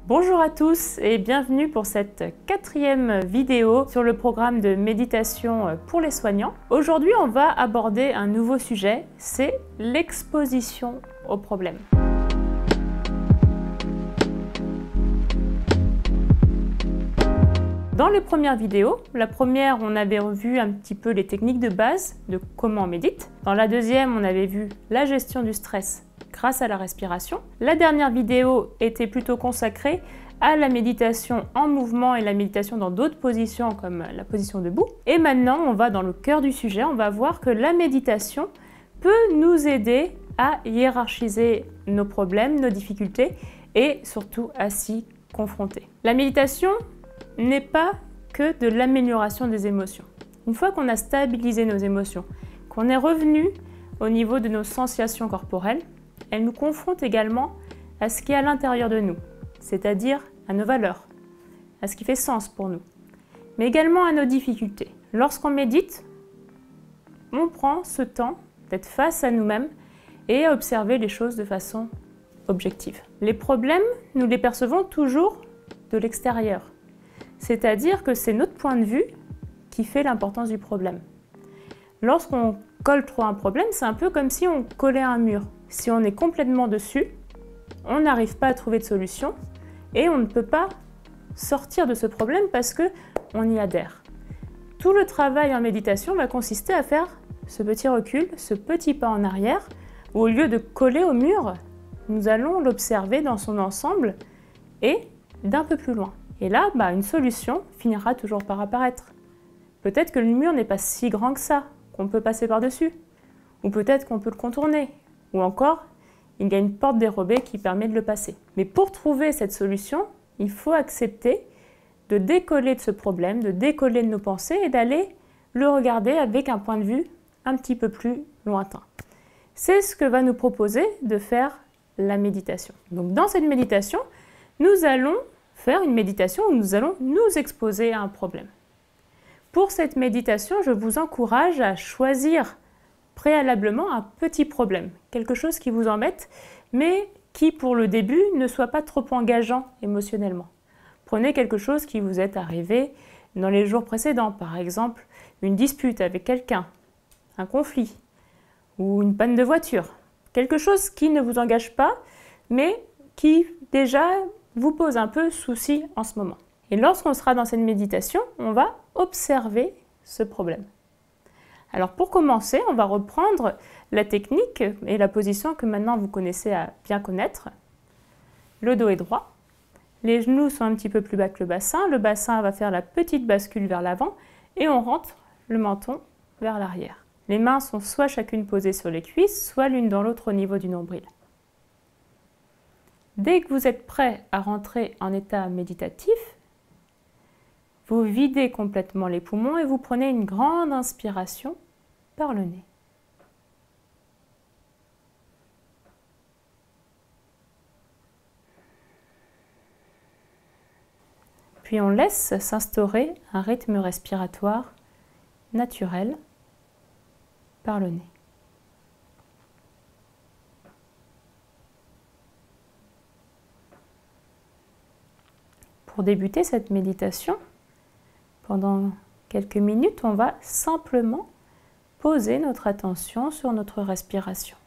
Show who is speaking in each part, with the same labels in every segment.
Speaker 1: Bonjour à tous et bienvenue pour cette 4e vidéo sur le programme de méditation pour les soignants. Aujourd'hui, on va aborder un nouveau sujet, c'est l'exposition aux problèmes. Dans les premières vidéos, la première, on avait vu un petit peu les techniques de base de comment on médite. Dans la deuxième, on avait vu la gestion du stress grâce à la respiration. La dernière vidéo était plutôt consacrée à la méditation en mouvement et la méditation dans d'autres positions comme la position debout. Et maintenant, on va dans le cœur du sujet, on va voir que la méditation peut nous aider à hiérarchiser nos problèmes, nos difficultés et surtout à s'y confronter. La méditation n'est pas que de l'amélioration des émotions. Une fois qu'on a stabilisé nos émotions, qu'on est revenu au niveau de nos sensations corporelles, elle nous confronte également à ce qui est à l'intérieur de nous, c'est-à-dire à nos valeurs, à ce qui fait sens pour nous, mais également à nos difficultés. Lorsqu'on médite, on prend ce temps d'être face à nous-mêmes et à observer les choses de façon objective. Les problèmes, nous les percevons toujours de l'extérieur, c'est-à-dire que c'est notre point de vue qui fait l'importance du problème. Lorsqu'on colle trop un problème, c'est un peu comme si on collait un mur. Si on est complètement dessus, on n'arrive pas à trouver de solution et on ne peut pas sortir de ce problème parce qu'on y adhère. Tout le travail en méditation va consister à faire ce petit recul, ce petit pas en arrière, où au lieu de coller au mur, nous allons l'observer dans son ensemble et d'un peu plus loin. Et là, une solution finira toujours par apparaître. Peut-être que le mur n'est pas si grand que ça, qu'on peut passer par-dessus. Ou peut-être qu'on peut le contourner. Ou encore, il y a une porte dérobée qui permet de le passer. Mais pour trouver cette solution, il faut accepter de décoller de ce problème, de décoller de nos pensées et d'aller le regarder avec un point de vue un petit peu plus lointain. C'est ce que va nous proposer de faire la méditation. Donc dans cette méditation, nous allons faire une méditation où nous allons nous exposer à un problème. Pour cette méditation, je vous encourage à choisir préalablement un petit problème, quelque chose qui vous embête, mais qui pour le début ne soit pas trop engageant émotionnellement. Prenez quelque chose qui vous est arrivé dans les jours précédents, par exemple une dispute avec quelqu'un, un conflit ou une panne de voiture. Quelque chose qui ne vous engage pas, mais qui déjà vous pose un peu souci en ce moment. Et lorsqu'on sera dans cette méditation, on va observer ce problème. Alors pour commencer, on va reprendre la technique et la position que maintenant vous connaissez à bien connaître. Le dos est droit, les genoux sont un petit peu plus bas que le bassin va faire la petite bascule vers l'avant et on rentre le menton vers l'arrière. Les mains sont soit chacune posées sur les cuisses, soit l'une dans l'autre au niveau du nombril. Dès que vous êtes prêt à rentrer en état méditatif, vous videz complètement les poumons et vous prenez une grande inspiration par le nez. Puis on laisse s'instaurer un rythme respiratoire naturel par le nez. Pour débuter cette méditation, pendant quelques minutes, on va simplement poser notre attention sur notre respiration.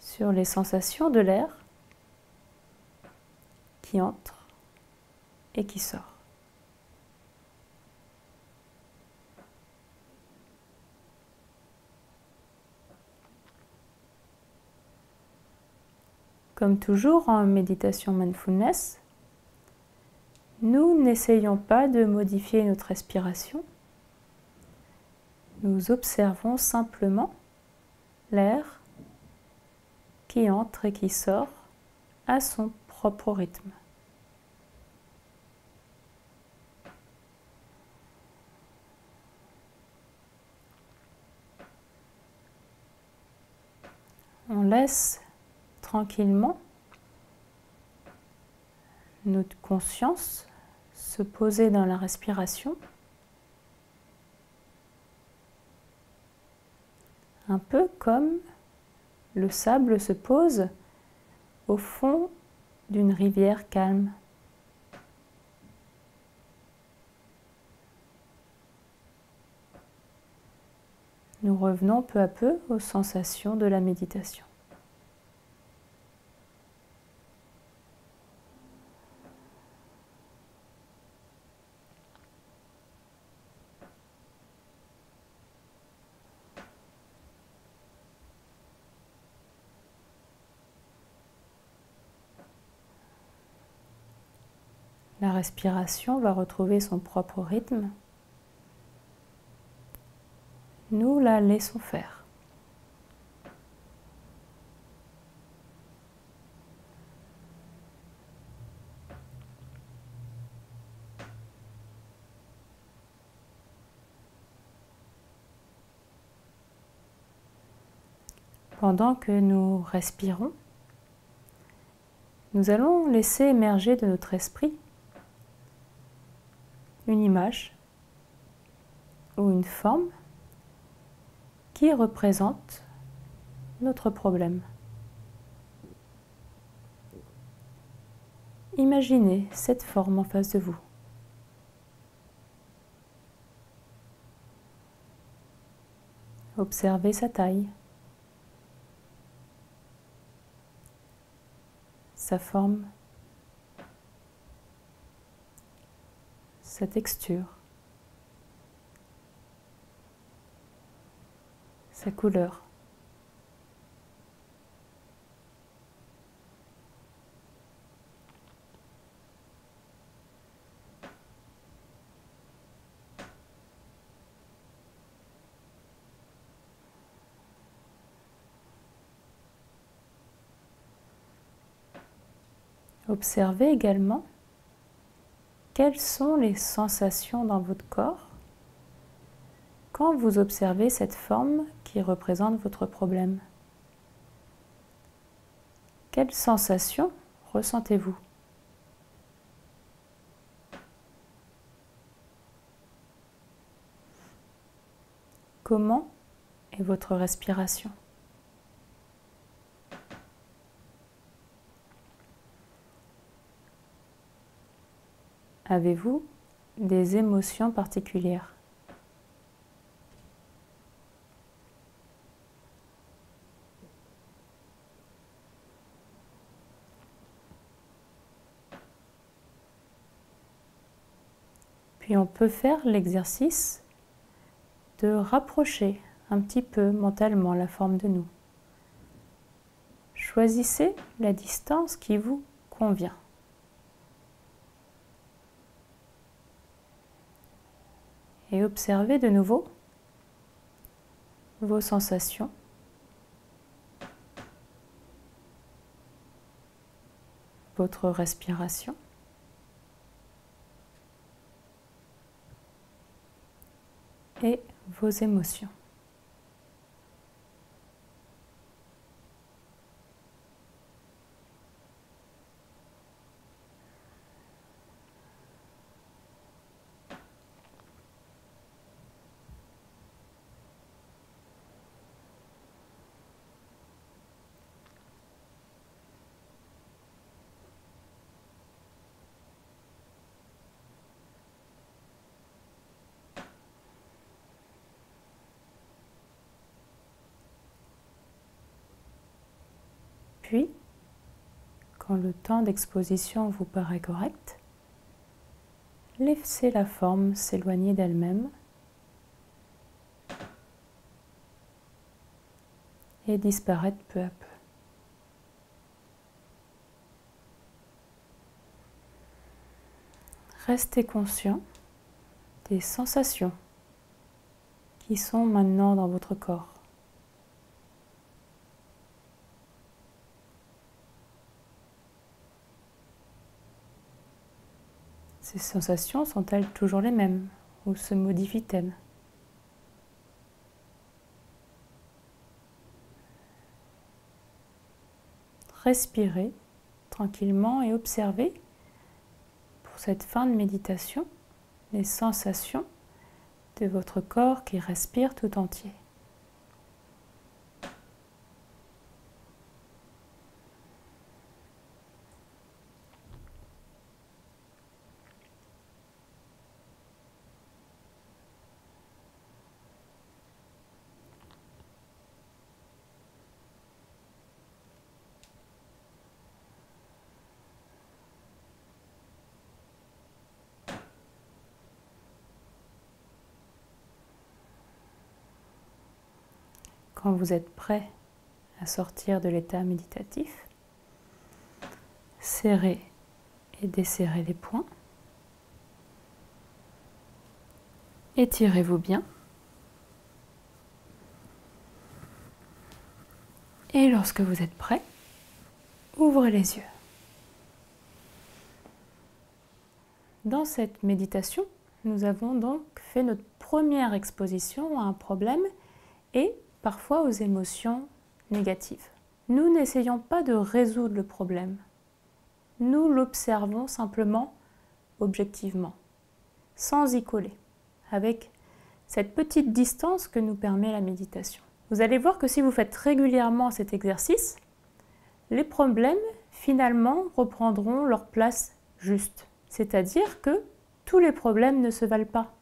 Speaker 1: Sur les sensations de l'air qui entre et qui sort. Comme toujours en méditation mindfulness, nous n'essayons pas de modifier notre respiration. Nous observons simplement l'air qui entre et qui sort à son propre rythme. On laisse tranquillement notre conscience se poser dans la respiration, un peu comme le sable se pose au fond d'une rivière calme. Nous revenons peu à peu aux sensations de la méditation. La respiration va retrouver son propre rythme. Nous la laissons faire. Pendant que nous respirons, nous allons laisser émerger de notre esprit une image ou une forme qui représente notre problème. Imaginez cette forme en face de vous. Observez sa taille, sa forme, sa texture, sa couleur. Observez également quelles sont les sensations dans votre corps quand vous observez cette forme qui représente votre problème. Quelles sensations ressentez-vous ? Comment est votre respiration ? Avez-vous des émotions particulières ? Puis on peut faire l'exercice de rapprocher un petit peu mentalement la forme de nous. Choisissez la distance qui vous convient. Et observez de nouveau vos sensations, votre respiration et vos émotions. Puis, quand le temps d'exposition vous paraît correct, laissez la forme s'éloigner d'elle-même et disparaître peu à peu. Restez conscient des sensations qui sont maintenant dans votre corps. Ces sensations sont-elles toujours les mêmes ou se modifient-elles ? Respirez tranquillement et observez, pour cette fin de méditation, les sensations de votre corps qui respire tout entier. quand vous êtes prêt à sortir de l'état méditatif, serrez et desserrez les poings. Étirez-vous bien. Et lorsque vous êtes prêt, ouvrez les yeux. Dans cette méditation, nous avons donc fait notre première exposition à un problème et parfois aux émotions négatives. Nous n'essayons pas de résoudre le problème. Nous l'observons simplement objectivement, sans y coller, avec cette petite distance que nous permet la méditation. Vous allez voir que si vous faites régulièrement cet exercice, les problèmes finalement reprendront leur place juste. C'est-à-dire que tous les problèmes ne se valent pas.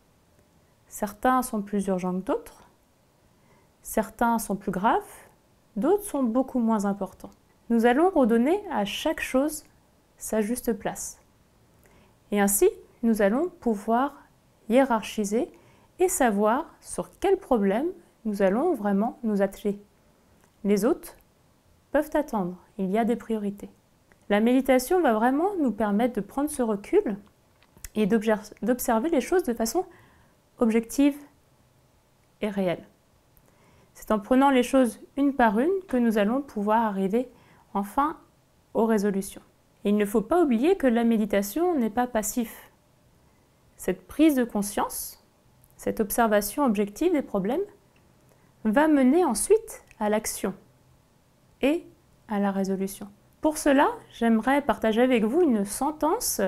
Speaker 1: Certains sont plus urgents que d'autres, certains sont plus graves, d'autres sont beaucoup moins importants. Nous allons redonner à chaque chose sa juste place. Et ainsi, nous allons pouvoir hiérarchiser et savoir sur quel problème nous allons vraiment nous atteler. Les autres peuvent attendre, il y a des priorités. La méditation va vraiment nous permettre de prendre ce recul et d'observer les choses de façon objective et réelle. C'est en prenant les choses une par une que nous allons pouvoir arriver enfin aux résolutions. Et il ne faut pas oublier que la méditation n'est pas passif. Cette prise de conscience, cette observation objective des problèmes, va mener ensuite à l'action et à la résolution. Pour cela, j'aimerais partager avec vous une sentence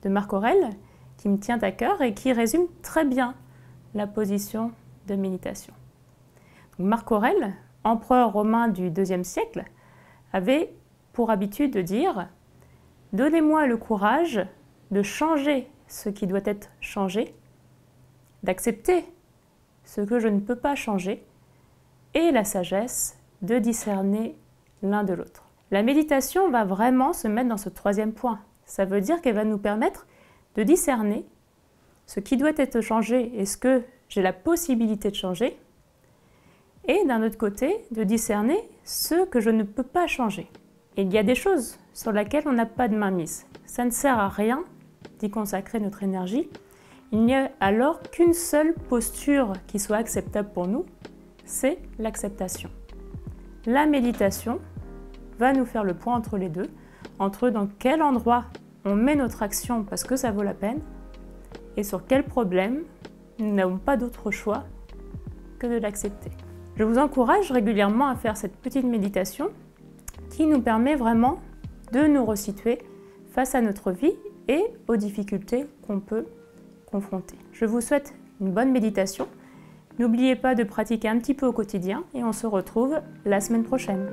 Speaker 1: de Marc Aurèle qui me tient à cœur et qui résume très bien la position de méditation. Donc, Marc Aurèle, empereur romain du IIe siècle, avait pour habitude de dire « Donnez-moi le courage de changer ce qui doit être changé, d'accepter ce que je ne peux pas changer et la sagesse de discerner l'un de l'autre. » La méditation va vraiment se mettre dans ce troisième point. Ça veut dire qu'elle va nous permettre de discerner ce qui doit être changé et ce que j'ai la possibilité de changer, et d'un autre côté, de discerner ce que je ne peux pas changer. Et il y a des choses sur lesquelles on n'a pas de mainmise. Ça ne sert à rien d'y consacrer notre énergie. Il n'y a alors qu'une seule posture qui soit acceptable pour nous, c'est l'acceptation. La méditation va nous faire le point entre les deux, entre dans quel endroit on met notre action parce que ça vaut la peine, et sur quel problème nous n'avons pas d'autre choix que de l'accepter. Je vous encourage régulièrement à faire cette petite méditation qui nous permet vraiment de nous resituer face à notre vie et aux difficultés qu'on peut confronter. Je vous souhaite une bonne méditation. N'oubliez pas de pratiquer un petit peu au quotidien et on se retrouve la semaine prochaine.